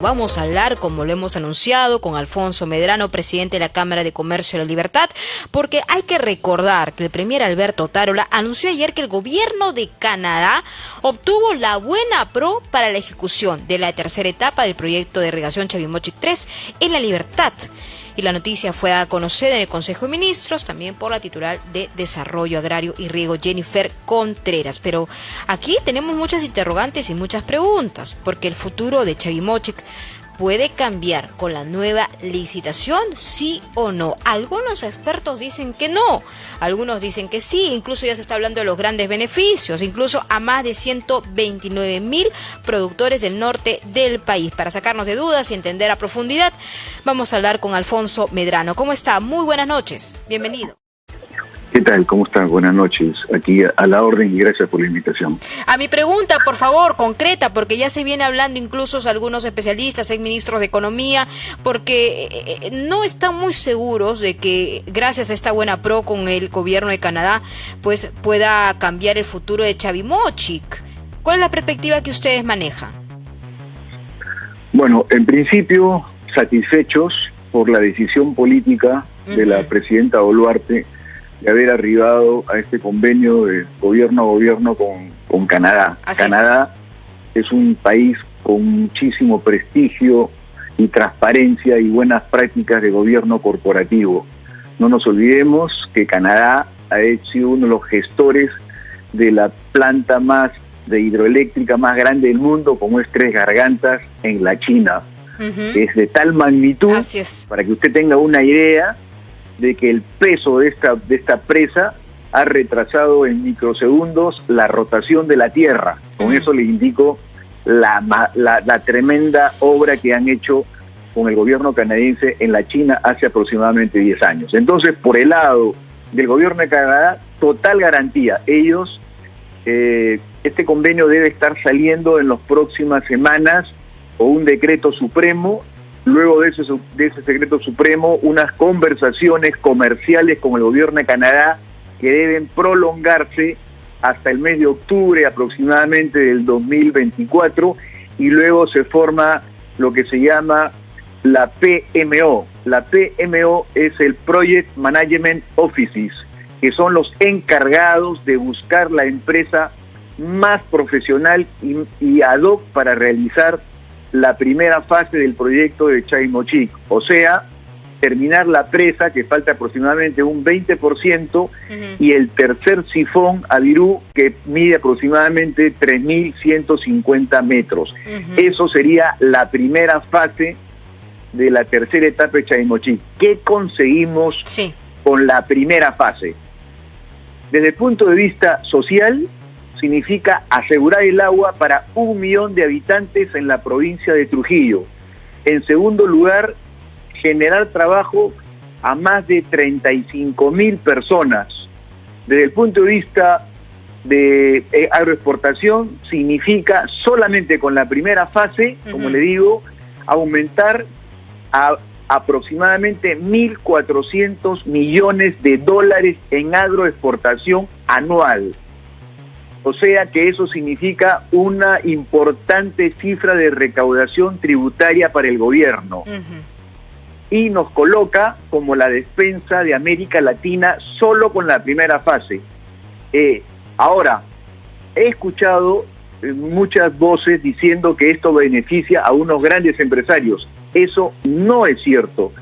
Vamos a hablar, como lo hemos anunciado, con Alfonso Medrano, presidente de la Cámara de Comercio de la Libertad, porque hay que recordar que el premier Alberto Otárola anunció ayer que el gobierno de Canadá obtuvo la buena apró para la ejecución de la tercera etapa del proyecto de irrigación Chavimochic 3 en la Libertad. Y la noticia fue a conocer en el Consejo de Ministros, también por la titular de Desarrollo Agrario y Riego, Jennifer Contreras. Pero aquí tenemos muchas interrogantes y muchas preguntas, porque el futuro de Chavimochic puede cambiar con la nueva licitación, sí o no. Algunos expertos dicen que no, algunos dicen que sí, incluso ya se está hablando de los grandes beneficios, incluso a más de 129,000 productores del norte del país. Para sacarnos de dudas y entender a profundidad, vamos a hablar con Alfonso Medrano. ¿Cómo está? Muy buenas noches, bienvenido. ¿Qué tal? ¿Cómo están? Buenas noches. Aquí a la orden y gracias por la invitación. A mi pregunta, por favor, concreta, porque ya se viene hablando incluso algunos especialistas, exministros de Economía, porque no están muy seguros de que gracias a esta buena apró con el gobierno de Canadá, pues pueda cambiar el futuro de Chavimochic. ¿Cuál es la perspectiva que ustedes manejan? Bueno, en principio, satisfechos por la decisión política de la presidenta Boluarte de haber arribado a este convenio de gobierno a gobierno con Canadá. Canadá es un país con muchísimo prestigio y transparencia y buenas prácticas de gobierno corporativo. No nos olvidemos que Canadá ha sido uno de los gestores de la planta de hidroeléctrica más grande del mundo, como es Tres Gargantas, en la China. Es de tal magnitud, para que usted tenga una idea, de que el peso de esta presa ha retrasado en microsegundos la rotación de la Tierra. Con eso les indico la tremenda obra que han hecho con el gobierno canadiense en la China hace aproximadamente 10 años. Entonces, por el lado del gobierno de Canadá, total garantía. Ellos, este convenio debe estar saliendo en las próximas semanas o un decreto supremo. Luego de ese decreto supremo, unas conversaciones comerciales con el gobierno de Canadá que deben prolongarse hasta el mes de octubre aproximadamente del 2024, y luego se forma lo que se llama la PMO. La PMO es el Project Management Offices, que son los encargados de buscar la empresa más profesional y ad hoc para realizar la primera fase del proyecto de Chavimochic, o sea, terminar la presa, que falta aproximadamente un 20%, y el tercer sifón a Virú, que mide aproximadamente 3.150 metros. Eso sería la primera fase de la tercera etapa de Chavimochic. ¿Qué conseguimos con la primera fase? Desde el punto de vista social, significa asegurar el agua para 1 millón de habitantes en la provincia de Trujillo. En segundo lugar, generar trabajo a más de 35,000 personas. Desde el punto de vista de agroexportación, significa solamente con la primera fase, como le digo, aumentar a aproximadamente 1.400 millones de dólares en agroexportación anual. O sea que eso significa una importante cifra de recaudación tributaria para el gobierno. Y nos coloca como la despensa de América Latina solo con la primera fase. Ahora, he escuchado muchas voces diciendo que esto beneficia a unos grandes empresarios. Eso no es cierto.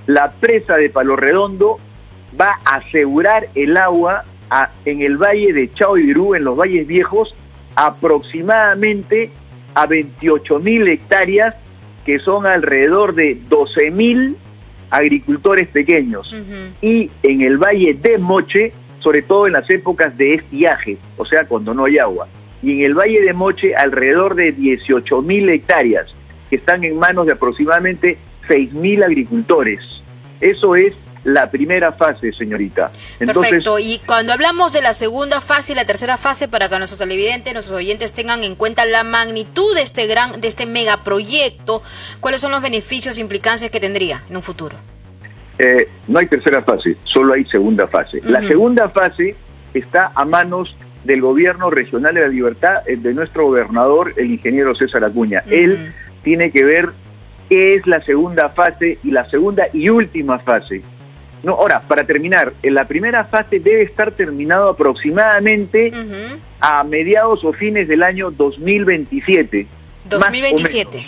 La presa de Palo Redondo va a asegurar el agua en el valle de Chao y Virú, en los valles viejos, aproximadamente a 28,000 hectáreas, que son alrededor de 12,000 agricultores pequeños. Y en el valle de Moche, sobre todo en las épocas de estiaje, o sea, cuando no hay agua. Y en el valle de Moche, alrededor de 18,000 hectáreas, que están en manos de aproximadamente 6,000 agricultores. Eso es la primera fase, señorita. Entonces, perfecto. Y cuando hablamos de la segunda fase y la tercera fase, para que nuestros televidentes, nuestros oyentes tengan en cuenta la magnitud de este megaproyecto, ¿cuáles son los beneficios e implicancias que tendría en un futuro? No hay tercera fase, solo hay segunda fase. La segunda fase está a manos del gobierno regional de la Libertad, de nuestro gobernador, el ingeniero César Acuña. Él tiene que ver qué es la segunda fase y la segunda y última fase. No, ahora, para terminar, en la primera fase debe estar terminado aproximadamente a mediados o fines del año 2027. 2027.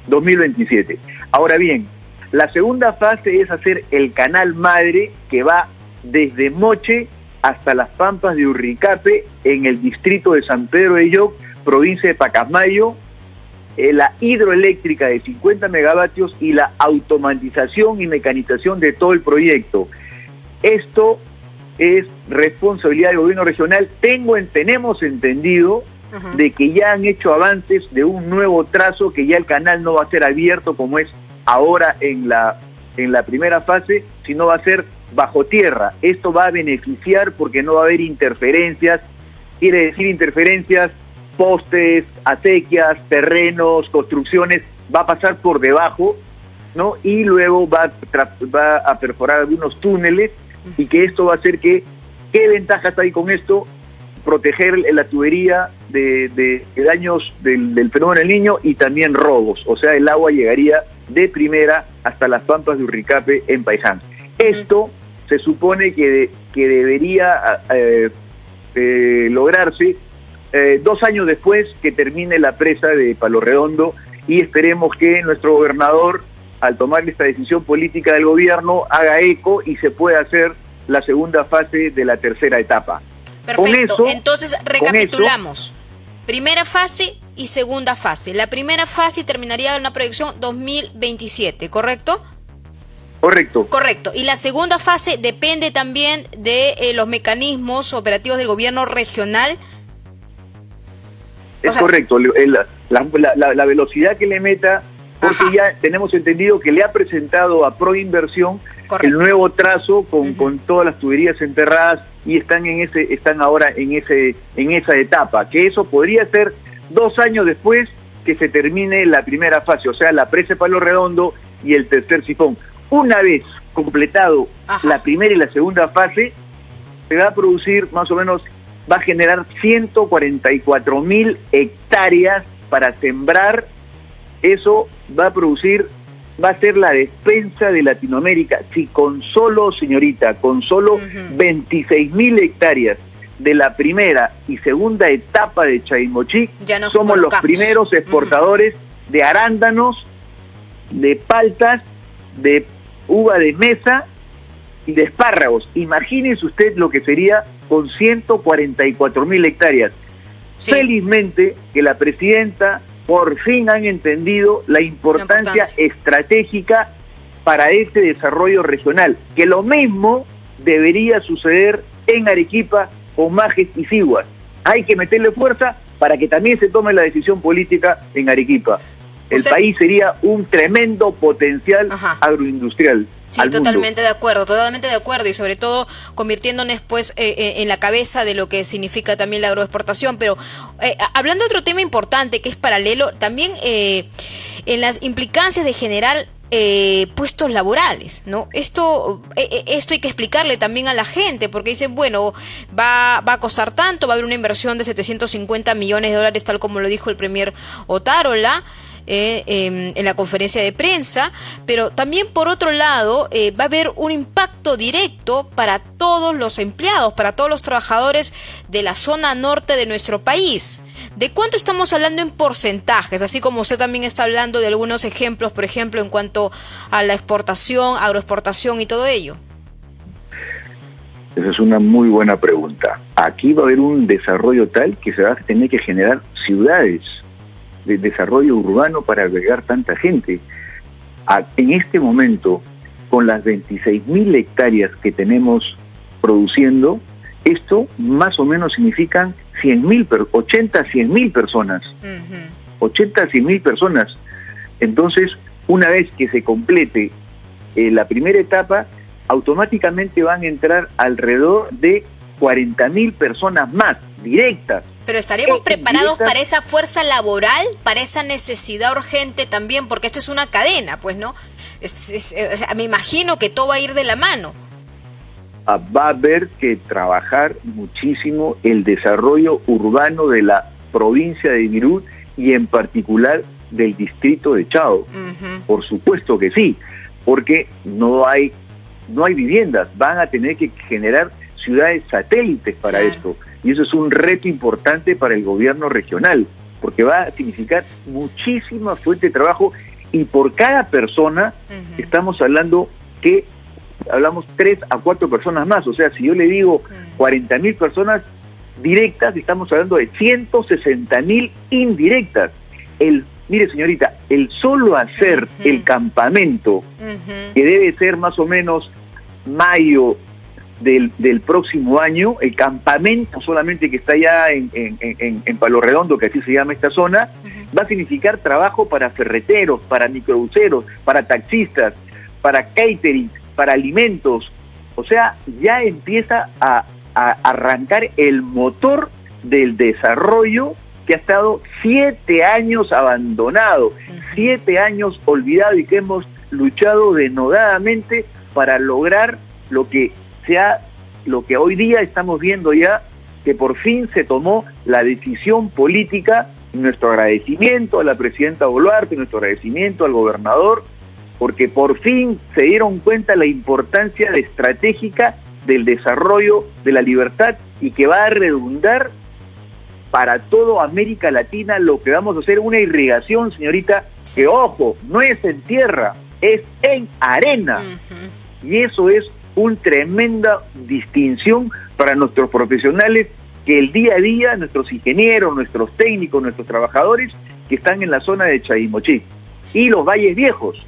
2027. Ahora bien, la segunda fase es hacer el canal madre que va desde Moche hasta las Pampas de Urricape, en el distrito de San Pedro de Lloc, provincia de Pacasmayo, la hidroeléctrica de 50 megavatios y la automatización y mecanización de todo el proyecto. Esto es responsabilidad del gobierno regional. Tenemos entendido de que ya han hecho avances de un nuevo trazo, que ya el canal no va a ser abierto como es ahora en la primera fase, sino va a ser bajo tierra. Esto va a beneficiar porque no va a haber interferencias, quiere decir interferencias, postes, acequias, terrenos, construcciones, va a pasar por debajo, ¿no? Y luego va a perforar algunos túneles, y que esto va a hacer que, ¿qué ventajas hay con esto? Proteger la tubería de daños del fenómeno del Niño y también robos, o sea, el agua llegaría de primera hasta las Pampas de Urricape en Paiján. Esto se supone que debería lograrse 2 años después que termine la presa de Palo Redondo, y esperemos que nuestro gobernador, al tomar esta decisión política del gobierno, haga eco y se pueda hacer la segunda fase de la tercera etapa. Perfecto, entonces recapitulamos. Primera fase y segunda fase. La primera fase terminaría en una proyección 2027, ¿correcto? Correcto. Y la segunda fase depende también de los mecanismos operativos del gobierno regional. Es correcto, la velocidad que le meta, porque ya tenemos entendido que le ha presentado a Proinversión el nuevo trazo con todas las tuberías enterradas, y están ahora en esa etapa, que eso podría ser 2 años después que se termine la primera fase, o sea, la presa de Palo Redondo y el tercer sifón. Una vez completado la primera y la segunda fase, se va a producir más o menos, va a generar 144.000 hectáreas para sembrar. Eso va a ser la despensa de Latinoamérica. Si con solo 26.000 hectáreas de la primera y segunda etapa de Chaimochic, somos los primeros exportadores de arándanos, de paltas, de uva de mesa y de espárragos. Imagínese usted lo que sería con 144.000 hectáreas. Sí. Felizmente que la presidenta por fin han entendido la importancia estratégica para este desarrollo regional, que lo mismo debería suceder en Arequipa, Omajes y Siguas. Hay que meterle fuerza para que también se tome la decisión política en Arequipa. El país sería un tremendo potencial agroindustrial. Sí, totalmente de acuerdo, y sobre todo convirtiéndonos pues en la cabeza de lo que significa también la agroexportación. Pero hablando de otro tema importante que es paralelo, también en las implicancias de generar puestos laborales, ¿no? Esto hay que explicarle también a la gente, porque dicen, bueno, va a costar tanto, va a haber una inversión de 750 millones de dólares, tal como lo dijo el premier Otárola en la conferencia de prensa, pero también por otro lado va a haber un impacto directo para todos los empleados, para todos los trabajadores de la zona norte de nuestro país. ¿De cuánto estamos hablando en porcentajes? Así como usted también está hablando de algunos ejemplos, por ejemplo, en cuanto a la exportación, agroexportación y todo ello. Esa es una muy buena pregunta. Aquí va a haber un desarrollo tal que se va a tener que generar ciudades de desarrollo urbano para albergar tanta gente. En este momento, con las 26.000 hectáreas que tenemos produciendo, esto más o menos significan 80 a 100.000 personas. 80 a 100.000 personas. Entonces, una vez que se complete la primera etapa, automáticamente van a entrar alrededor de 40.000 personas más, directas. Pero ¿estaremos preparados para esa fuerza laboral, para esa necesidad urgente también? Porque esto es una cadena, pues, ¿no? O sea, me imagino que todo va a ir de la mano. Va a haber que trabajar muchísimo el desarrollo urbano de la provincia de Virú y en particular del distrito de Chao. Por supuesto que sí, porque no hay viviendas, van a tener que generar ciudades satélites para esto, y eso es un reto importante para el gobierno regional, porque va a significar muchísima fuente de trabajo, y por cada persona estamos hablamos 3 a 4 personas más. O sea, si yo le digo 40.000 personas directas, estamos hablando de 160.000 indirectas. Mire, señorita, el solo hacer el campamento, que debe ser más o menos mayo del próximo año, el campamento solamente que está allá en Palo Redondo, que así se llama esta zona, va a significar trabajo para ferreteros, para microbuseros, para taxistas, para catering, para alimentos. O sea, ya empieza a arrancar el motor del desarrollo que ha estado 7 años abandonado, 7 años olvidado, y que hemos luchado denodadamente para lograr lo que hoy día estamos viendo ya, que por fin se tomó la decisión política. Nuestro agradecimiento a la presidenta Boluarte, nuestro agradecimiento al gobernador, porque por fin se dieron cuenta la importancia estratégica del desarrollo de la libertad, y que va a redundar para toda América Latina. Lo que vamos a hacer, una irrigación, señorita, que ojo, no es en tierra, es en arena. Y eso es una tremenda distinción para nuestros profesionales, que el día a día, nuestros ingenieros, nuestros técnicos, nuestros trabajadores que están en la zona de Chaimochí, y los valles viejos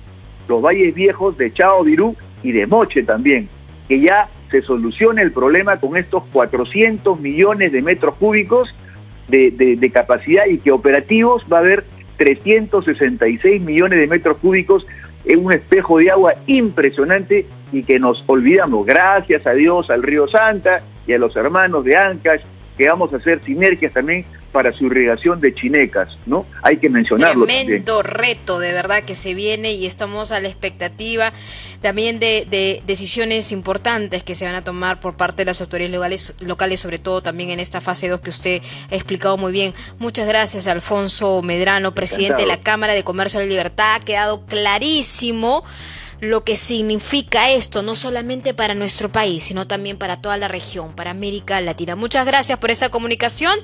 de Chao, Virú y de Moche también, que ya se solucione el problema con estos 400 millones de metros cúbicos de capacidad, y que operativos va a haber 366 millones de metros cúbicos, en un espejo de agua impresionante, y que nos olvidamos, gracias a Dios, al Río Santa y a los hermanos de Ancash, que vamos a hacer sinergias también para su irrigación de Chinecas, ¿no? Hay que mencionarlo. Tremendo reto, de verdad, que se viene, y estamos a la expectativa también de decisiones importantes que se van a tomar por parte de las autoridades locales, sobre todo también en esta fase 2 que usted ha explicado muy bien. Muchas gracias, Alfonso Medrano, presidente de la Cámara de Comercio de la Libertad. Ha quedado clarísimo lo que significa esto, no solamente para nuestro país, sino también para toda la región, para América Latina. Muchas gracias por esta comunicación